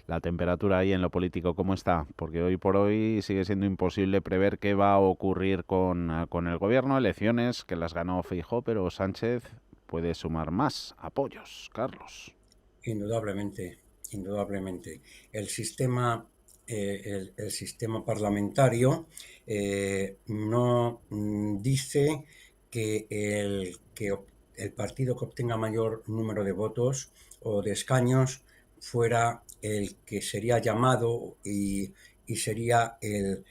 la temperatura ahí en lo político, ¿cómo está? Porque hoy por hoy sigue siendo imposible prever qué va a ocurrir con el gobierno, elecciones que las ganó Feijóo, pero Sánchez puede sumar más apoyos, Carlos. Indudablemente, indudablemente. El sistema parlamentario no dice que el partido que obtenga mayor número de votos o de escaños fuera el que sería llamado y sería el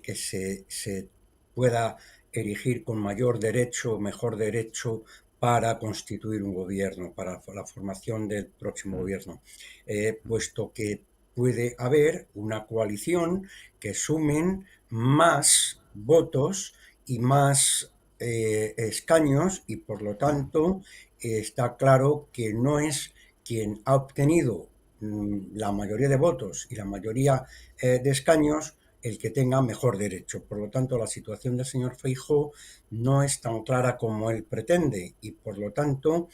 que se pueda erigir con mayor derecho, mejor derecho para constituir un gobierno, para la formación del próximo Mm, gobierno, mm, puesto que puede haber una coalición que sumen más votos y más escaños y por lo mm, tanto está claro que no es quien ha obtenido la mayoría de votos y la mayoría de escaños el que tenga mejor derecho. Por lo tanto, la situación del señor Feijóo no es tan clara como él pretende y por lo tanto,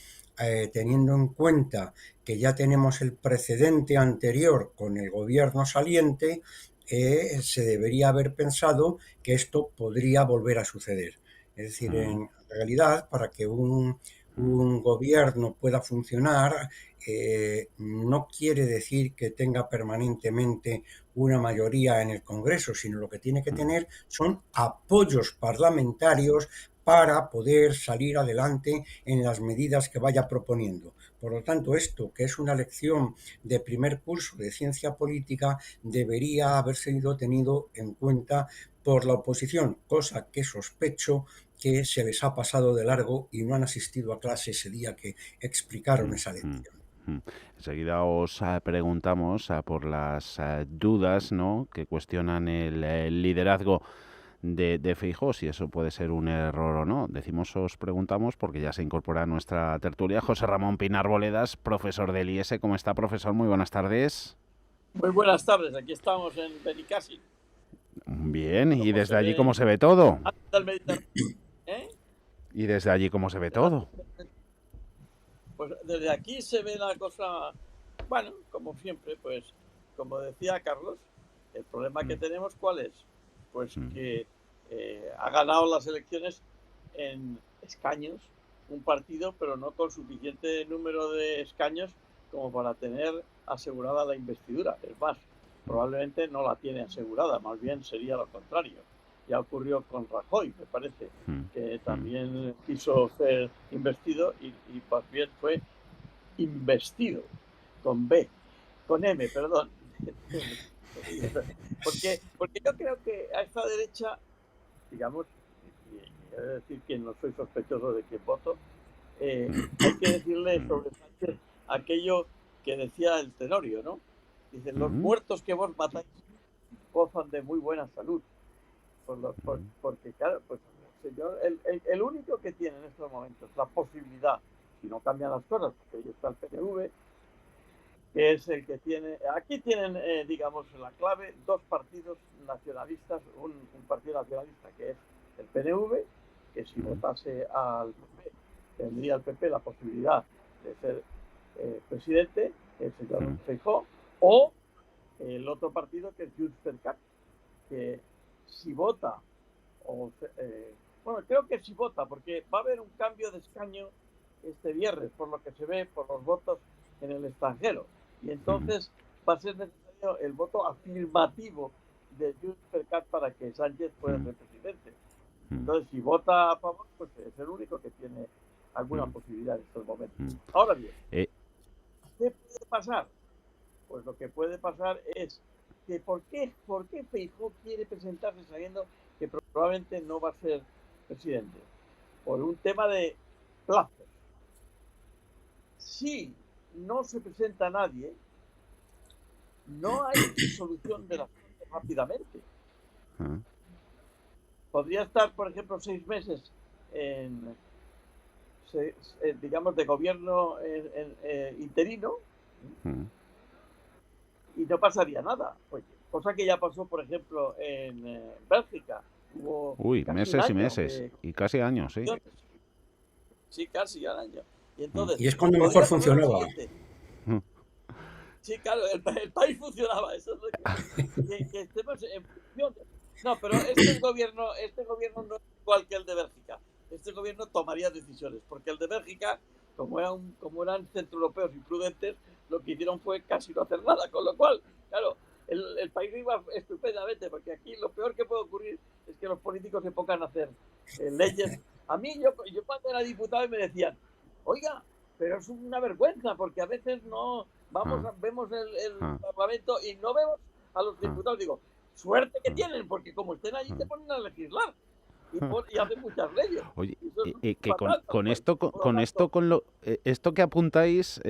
teniendo en cuenta que ya tenemos el precedente anterior con el gobierno saliente, se debería haber pensado que esto podría volver a suceder. Es decir, mm, en realidad, para que mm, un gobierno pueda funcionar, no quiere decir que tenga permanentemente una mayoría en el Congreso, sino lo que tiene que mm, tener son apoyos parlamentarios para poder salir adelante en las medidas que vaya proponiendo. Por lo tanto, esto, que es una lección de primer curso de ciencia política, debería haber sido tenido en cuenta por la oposición, cosa que sospecho que se les ha pasado de largo y no han asistido a clase ese día que explicaron mm, esa mm, lección. mm. Enseguida os preguntamos por las dudas, ¿no?, que cuestionan el liderazgo de Feijóo, si eso puede ser un error o no. Os preguntamos, porque ya se incorpora a nuestra tertulia José Ramón Pinar Boledas, profesor del IES. ¿Cómo está, profesor? Muy buenas tardes. Muy buenas tardes, aquí estamos en Benicàssim, Bien, y como se desde allí cómo ve se ve todo. antes del Mediterráneo. ¿Eh? Y desde allí cómo se ve todo. Pues desde aquí se ve la cosa, bueno, como siempre, pues como decía Carlos, el problema que Mm, tenemos, ¿cuál es? Pues mm, que ha ganado las elecciones en escaños un partido, pero no con suficiente número de escaños como para tener asegurada la investidura. Es más, probablemente no la tiene asegurada, más bien sería lo contrario. Ya ocurrió con Rajoy, me parece, mm, que mm, también quiso ser investido y más bien fue investido, con B, con M, perdón. Porque yo creo que a esta derecha, digamos, y he de decir que no soy sospechoso de que voto, hay que decirle mm, sobre Sánchez aquello que decía el Tenorio, ¿no? Dicen, los mm, muertos que vos matáis gozan de muy buena salud. mm, Porque, claro, pues señor, el único que tiene en estos momentos la posibilidad, si no cambian las cosas, porque ahí está el PNV, que es el que tiene. Aquí tienen, digamos, la clave: dos partidos nacionalistas, un partido nacionalista que es el PNV, que si mm, votase al PP, tendría el PP la posibilidad de ser presidente, el señor mm, Feijóo, o el otro partido que es Junts per Cat, que si vota, o, bueno, creo que si vota, porque va a haber un cambio de escaño este viernes, por lo que se ve por los votos en el extranjero. Y mm, entonces va a ser necesario el voto afirmativo de Junts per Cat para que Sánchez pueda mm, ser presidente. mm, Entonces, si vota a favor, pues es el único que tiene alguna mm, posibilidad en estos momentos. mm. Ahora bien, Eh, ¿qué puede pasar? Pues lo que puede pasar es que ¿por qué Feijóo quiere presentarse sabiendo que probablemente no va a ser presidente? Por un tema de plazos. Si no se presenta nadie, no hay solución de las cosas rápidamente. ah, Podría estar, por ejemplo, 6 meses en, digamos, de gobierno interino mm. y no pasaría nada. Oye, cosa que ya pasó, por ejemplo, en Bélgica. Hubo Uy, casi un meses y año meses. de Y casi años, sí. elecciones. Sí, casi al año. Y Mm, entonces, Y es cuando mejor podría pasar lo funcionaba. siguiente. mm, Sí, claro, el país funcionaba, eso es lo que estemos en función. No, pero este gobierno no es igual que el de Bélgica. Este gobierno tomaría decisiones, porque el de Bélgica, como eran centroeuropeos imprudentes, lo que hicieron fue casi no hacer nada, con lo cual, claro, el país iba estupendamente, porque aquí lo peor que puede ocurrir es que los políticos se pongan a hacer leyes. A mí, yo cuando era diputado me decían, oiga, pero es una vergüenza, porque a veces no Ah, vemos el ah, Parlamento y no vemos a los ah, diputados. Digo, suerte que ah, tienen, porque como estén allí te ah. ponen a legislar y hacen muchas leyes. Oye, Y eso es que fatal para el con país. esto, Por lo tanto, esto que apuntáis,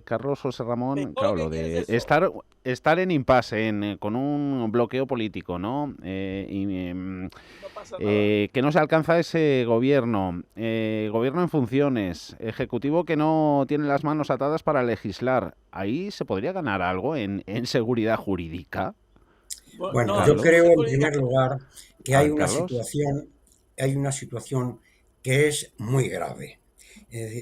Carlos José Ramón, todo lo claro, que lo quieres de es eso. estar en impasse, con un bloqueo político, ¿no? Y no pasa nada. Que no se alcanza ese gobierno en funciones, ejecutivo que no tiene las manos atadas para legislar. Ahí se podría ganar algo en seguridad jurídica, Bueno, No, yo no Carlos. se creo en puede primer llegar. lugar que A ver, Carlos. hay una situación que es muy grave.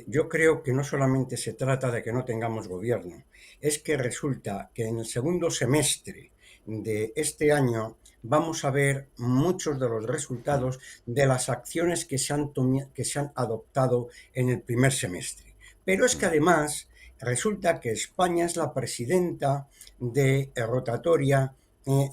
Yo creo que no solamente se trata de que no tengamos gobierno, es que resulta que en el segundo semestre de este año vamos a ver muchos de los resultados de las acciones que se han adoptado en el primer semestre. Pero es que además resulta que España es la presidenta de rotatoria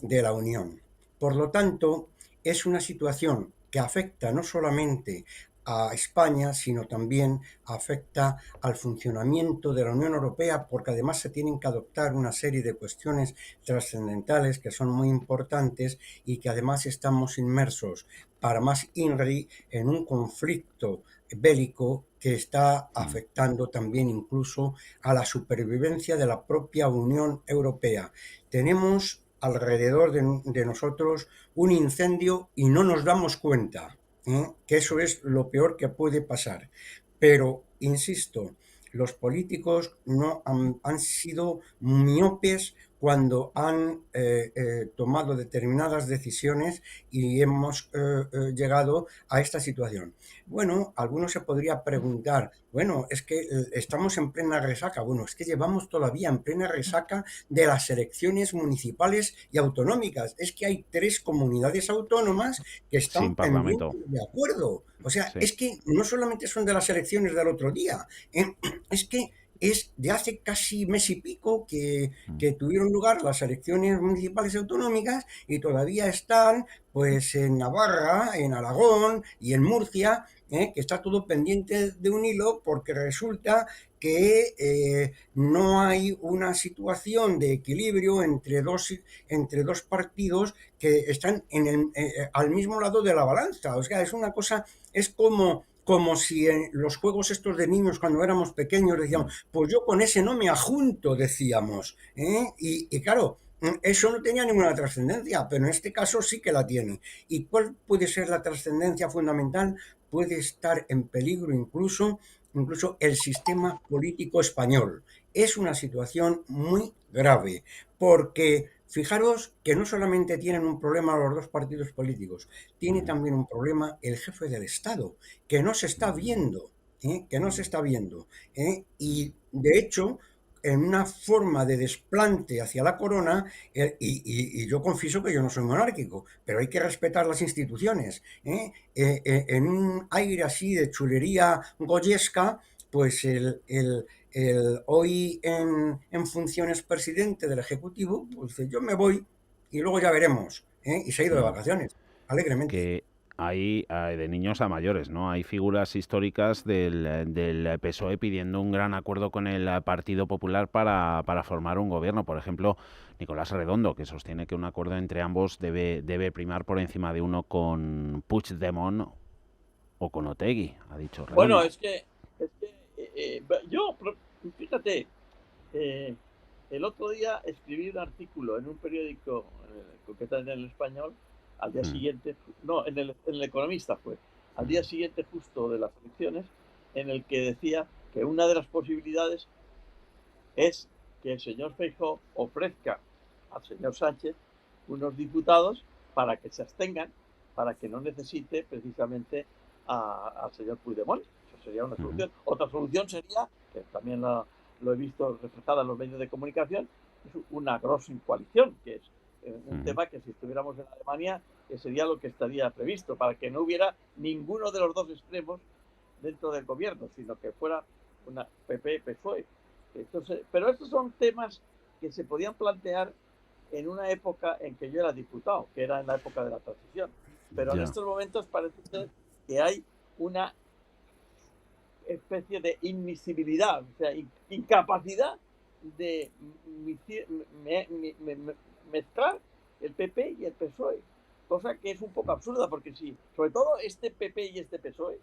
de la Unión. Por lo tanto, es una situación que afecta no solamente a España, sino también afecta al funcionamiento de la Unión Europea, porque además se tienen que adoptar una serie de cuestiones trascendentales que son muy importantes y que además estamos inmersos, para más INRI, en un conflicto bélico que está afectando también incluso a la supervivencia de la propia Unión Europea. Tenemos alrededor de nosotros un incendio y no nos damos cuenta, que eso es lo peor que puede pasar. Pero, insisto, los políticos no han sido miopes cuando han tomado determinadas decisiones y hemos llegado a esta situación. Bueno, algunos se podría preguntar, bueno, es que estamos en plena resaca. Bueno, es que llevamos todavía en plena resaca de las elecciones municipales y autonómicas. Es que hay 3 comunidades autónomas que Sin están parlamento. pendientes de acuerdo. O sea, Sí. es que no solamente son de las elecciones del otro día, es que es de hace casi mes y pico que tuvieron lugar las elecciones municipales y autonómicas y todavía están pues en Navarra, en Aragón y en Murcia, que está todo pendiente de un hilo porque resulta que no hay una situación de equilibrio entre dos partidos que están al mismo lado de la balanza. O sea, es una cosa, es como si en los juegos estos de niños cuando éramos pequeños decíamos, pues yo con ese no me ajunto, decíamos. Y claro, eso no tenía ninguna trascendencia, pero en este caso sí que la tiene. ¿Y cuál puede ser la trascendencia fundamental? Puede estar en peligro incluso el sistema político español. Es una situación muy grave, porque fijaros que no solamente tienen un problema los dos partidos políticos, tiene también un problema el jefe del Estado, que no se está viendo, que no se está viendo. Y de hecho, en una forma de desplante hacia la corona, y yo confieso que yo no soy monárquico, pero hay que respetar las instituciones. En un aire así de chulería goyesca, pues el hoy en funciones presidente del Ejecutivo, pues dice, yo me voy y luego ya veremos. Y se ha ido de vacaciones, alegremente. Que hay de niños a mayores, ¿no? Hay figuras históricas del PSOE pidiendo un gran acuerdo con el Partido Popular para formar un gobierno. Por ejemplo, Nicolás Redondo, que sostiene que un acuerdo entre ambos debe primar por encima de uno con Puigdemont o con Otegi, ha dicho Bueno, Redondo. es que yo, fíjate, eh, el otro día escribí un artículo en un periódico, concretamente en el Español, al día Mm, siguiente, no, en el Economista fue, al día siguiente justo de las elecciones, en el que decía que una de las posibilidades es que el señor Feijóo ofrezca al señor Sánchez unos diputados para que se abstengan, para que no necesite precisamente al señor Puigdemont. Eso sería una mm, solución. Otra solución sería, que también la lo he visto reflejado en los medios de comunicación, es una großen coalición, que es un tema que si estuviéramos en Alemania sería lo que estaría previsto, para que no hubiera ninguno de los dos extremos dentro del gobierno, sino que fuera una PP-PSOE. Entonces, pero estos son temas que se podían plantear en una época en que yo era diputado, que era en la época de la transición. Pero en estos momentos parece ser que hay una especie de invisibilidad, o sea, incapacidad de mezclar el PP y el PSOE, cosa que es un poco absurda, porque sí, sobre todo este PP y este PSOE,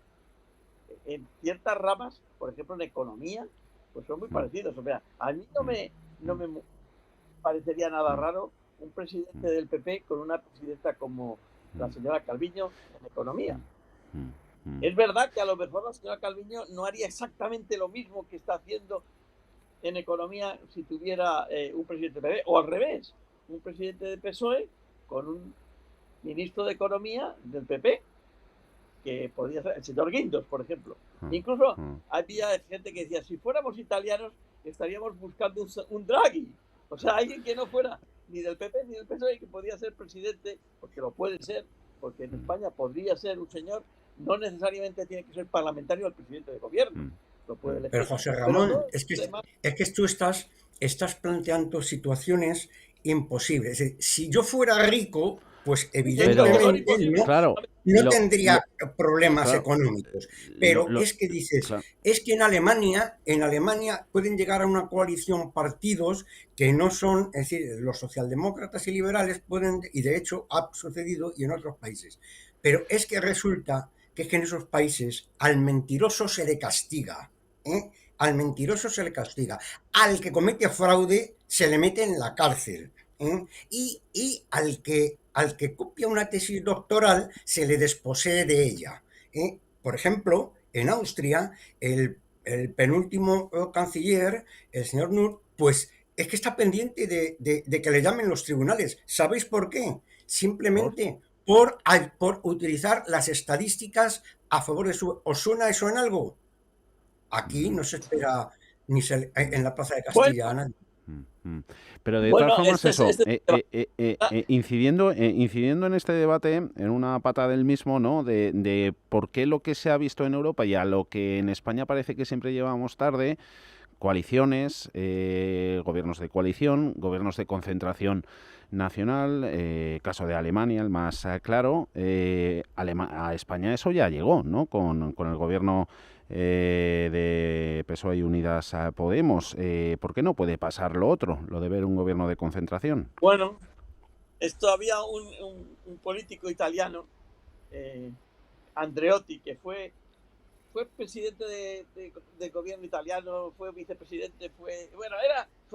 en ciertas ramas, por ejemplo en economía, pues son muy parecidos. O sea, a mí no me parecería nada raro un presidente del PP con una presidenta como la señora Calviño en economía. Es verdad que a lo mejor la señora Calviño no haría exactamente lo mismo que está haciendo en economía si tuviera un presidente del PP, o al revés, un presidente del PSOE con un ministro de Economía del PP, que podría ser el señor Guindos, por ejemplo. Incluso había gente que decía, si fuéramos italianos, estaríamos buscando un Draghi. O sea, alguien que no fuera ni del PP ni del PSOE, que podía ser presidente, porque lo puede ser, porque en España podría ser un señor, no necesariamente tiene que ser parlamentario o el presidente de gobierno. Lo puede elegir. Pero José Ramón, es que tú estás planteando situaciones imposibles. Es decir, si yo fuera rico, pues evidentemente no tendría problemas económicos. Pero es que dices, es que en Alemania pueden llegar a una coalición partidos que no son, es decir, los socialdemócratas y liberales pueden, y de hecho ha sucedido y en otros países. Pero es que resulta que es que en esos países al mentiroso se le castiga. Al mentiroso se le castiga, al que comete fraude se le mete en la cárcel, y al que copia una tesis doctoral se le desposee de ella. Por ejemplo, en Austria, el penúltimo canciller, el señor Nutt, pues es que está pendiente de que le llamen los tribunales. ¿Sabéis por qué? Simplemente por utilizar las estadísticas a favor de su... ¿Os suena eso en algo? Aquí no se espera ni en la Plaza de Castilla a nadie. Pero de todas formas, incidiendo en este debate, en una pata del mismo, ¿no? De por qué lo que se ha visto en Europa y a lo que en España parece que siempre llevamos tarde, coaliciones, gobiernos de coalición, gobiernos de concentración nacional, caso de Alemania, el más claro. A España eso ya llegó, ¿no? Con el gobierno de PSOE y Unidas Podemos. ¿Por qué no puede pasar lo otro, lo de ver un gobierno de concentración? Bueno, esto había un político italiano, Andreotti, que fue presidente de gobierno italiano, fue vicepresidente, fue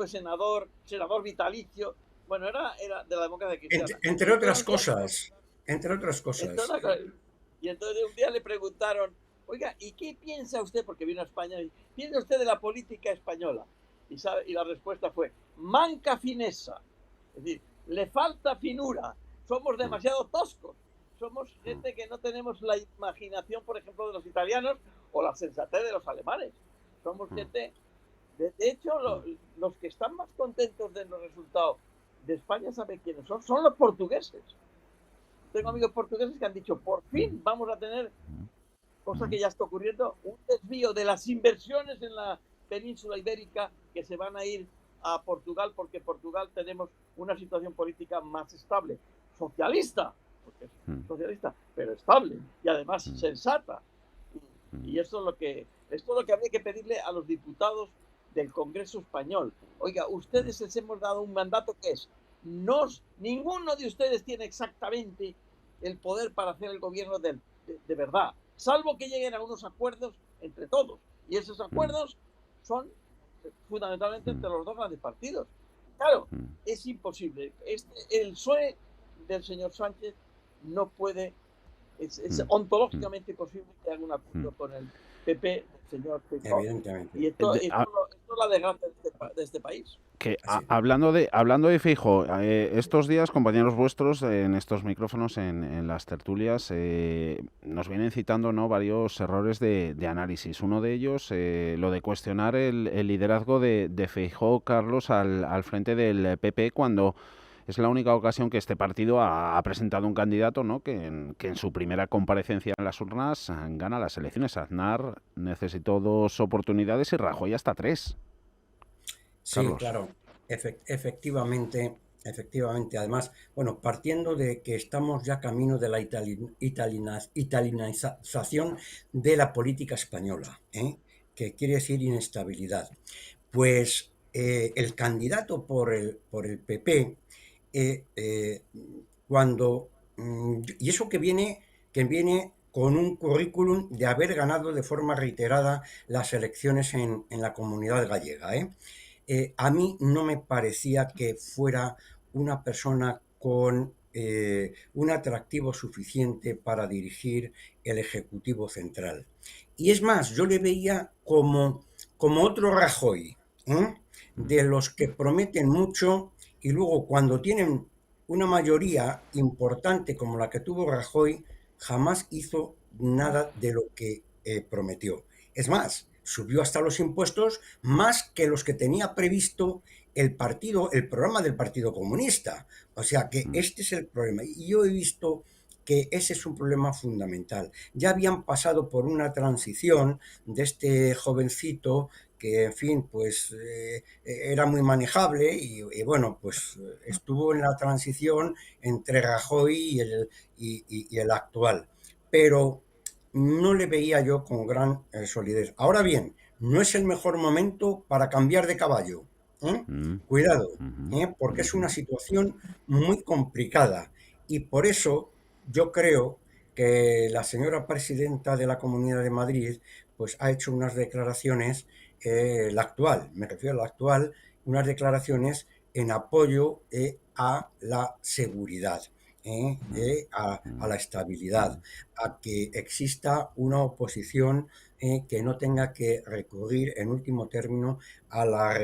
senador vitalicio. Bueno, era de la democracia cristiana. Entre otras cosas. Y entonces un día le preguntaron, oiga, ¿y qué piensa usted? Porque vino a España, y ¿piensa usted de la política española? Y la respuesta fue, manca fineza. Es decir, le falta finura. Somos demasiado toscos. Somos gente que no tenemos la imaginación, por ejemplo, de los italianos o la sensatez de los alemanes. Somos gente... De hecho, los que están más contentos de los resultados de España, ¿saben quiénes son? Son los portugueses. Tengo amigos portugueses que han dicho, por fin vamos a tener, cosa que ya está ocurriendo, un desvío de las inversiones en la península ibérica que se van a ir a Portugal, porque en Portugal tenemos una situación política más estable, socialista, porque es socialista, pero estable y además sensata. Y esto es lo que habría que pedirle a los diputados del Congreso español. Oiga, ustedes les hemos dado un mandato que es, ninguno de ustedes tiene exactamente el poder para hacer el gobierno de verdad, salvo que lleguen a unos acuerdos entre todos. Y esos acuerdos son fundamentalmente entre los dos grandes partidos. Claro, es imposible. El PSOE del señor Sánchez no puede, es ontológicamente imposible que haga un acuerdo con el PP, señor Feijóo. evidentemente. Y esto es la desgracia de este país. Que Así. hablando de Feijóo, estos días, compañeros vuestros, en estos micrófonos, en las tertulias, nos vienen citando, ¿no?, varios errores de análisis. Uno de ellos, lo de cuestionar el liderazgo de Feijóo, Carlos, al frente del PP, cuando es la única ocasión que este partido ha presentado un candidato, ¿no?, que en su primera comparecencia en las urnas gana las elecciones. Aznar necesitó 2 oportunidades y Rajoy hasta 3. Sí, Carlos. claro, efectivamente, efectivamente. Además, bueno, partiendo de que estamos ya camino de la italianización de la política española, ¿eh? Que quiere decir inestabilidad. Pues el candidato por el PP, eh, eh, y eso que viene con un currículum de haber ganado de forma reiterada las elecciones en la comunidad gallega, ¿eh? A mí no me parecía que fuera una persona con un atractivo suficiente para dirigir el Ejecutivo Central. Y es más, yo le veía como otro Rajoy, ¿eh? De los que prometen mucho y luego cuando tienen una mayoría importante como la que tuvo Rajoy, jamás hizo nada de lo que prometió. Es más, subió hasta los impuestos más que los que tenía previsto el partido, el programa del Partido Comunista. O sea que este es el problema. Y yo he visto que ese es un problema fundamental. Ya habían pasado por una transición de este jovencito que, en fin, pues era muy manejable y bueno, pues estuvo en la transición entre Rajoy y el actual. Pero no le veía yo con gran solidez. Ahora bien, no es el mejor momento para cambiar de caballo. ¿Eh? Cuidado, porque es una situación muy complicada. Y por eso yo creo que la señora presidenta de la Comunidad de Madrid pues ha hecho unas declaraciones, la actual, me refiero a la actual, unas declaraciones en apoyo a la seguridad. A la estabilidad, a que exista una oposición que no tenga que recurrir en último término a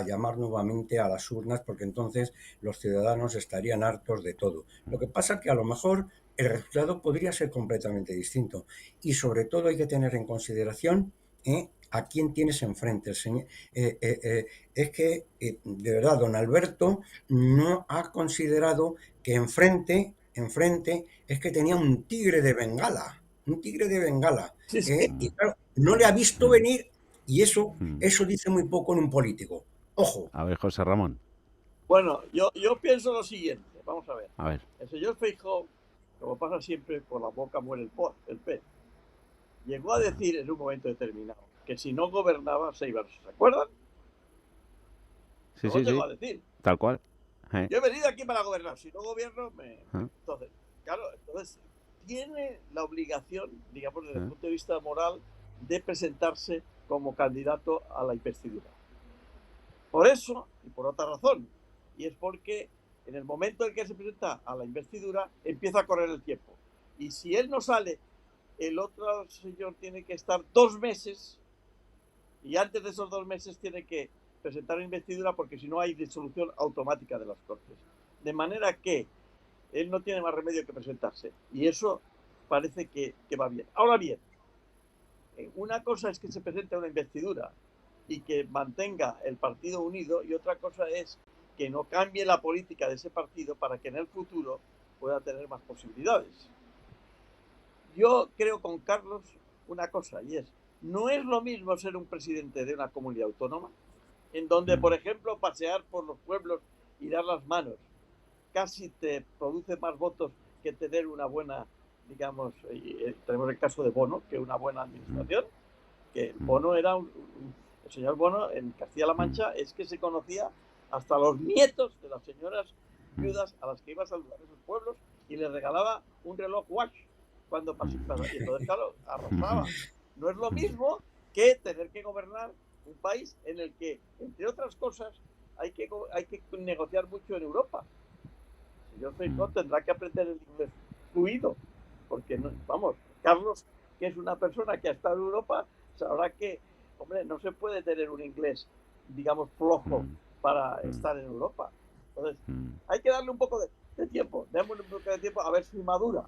llamar nuevamente a las urnas, porque entonces los ciudadanos estarían hartos de todo. Lo que pasa es que a lo mejor el resultado podría ser completamente distinto y sobre todo hay que tener en consideración a quién tienes enfrente. Es que, de verdad, don Alberto no ha considerado que enfrente es que tenía un tigre de Bengala, Sí, sí. y claro, no le ha visto venir y eso dice muy poco en un político. Ojo. A ver, José Ramón. Bueno, yo pienso lo siguiente, vamos a ver. A ver. El señor Feijóo, como pasa siempre, por la boca muere el pez. Llegó a decir en un momento determinado que si no gobernaba se iba. ¿Se acuerdan? Sí, Lo sí, llegó sí. a decir. Tal cual. Yo he venido aquí para gobernar. Si no gobierno, Entonces, claro, tiene la obligación, digamos, desde el punto de vista moral, de presentarse como candidato a la investidura. Por eso y por otra razón. Y es porque en el momento en que se presenta a la investidura, empieza a correr el tiempo. Y si él no sale, el otro señor tiene que estar 2 meses y antes de esos 2 meses tiene que presentar la investidura porque si no hay disolución automática de las Cortes. De manera que él no tiene más remedio que presentarse. Y eso parece que va bien. Ahora bien, una cosa es que se presente una investidura y que mantenga el partido unido y otra cosa es que no cambie la política de ese partido para que en el futuro pueda tener más posibilidades. Yo creo con Carlos una cosa y es, no es lo mismo ser un presidente de una comunidad autónoma en donde, por ejemplo, pasear por los pueblos y dar las manos casi te produce más votos que tener una buena, digamos, tenemos el caso de Bono, que una buena administración, que Bono era el señor Bono en Castilla-La Mancha es que se conocía hasta los nietos de las señoras viudas a las que iba a saludar en sus pueblos y les regalaba un reloj watch cuando pasaba. Y entonces, claro, arrasaba. No es lo mismo que tener que gobernar un país en el que, entre otras cosas, hay que negociar mucho en Europa. El señor Feijóo tendrá que aprender el inglés fluido, porque, no, vamos, Carlos que es una persona que ha estado en Europa, sabrá que, hombre, no se puede tener un inglés, digamos, flojo para estar en Europa. Entonces, hay que darle un poco de tiempo, démosle un poco de tiempo a ver si madura.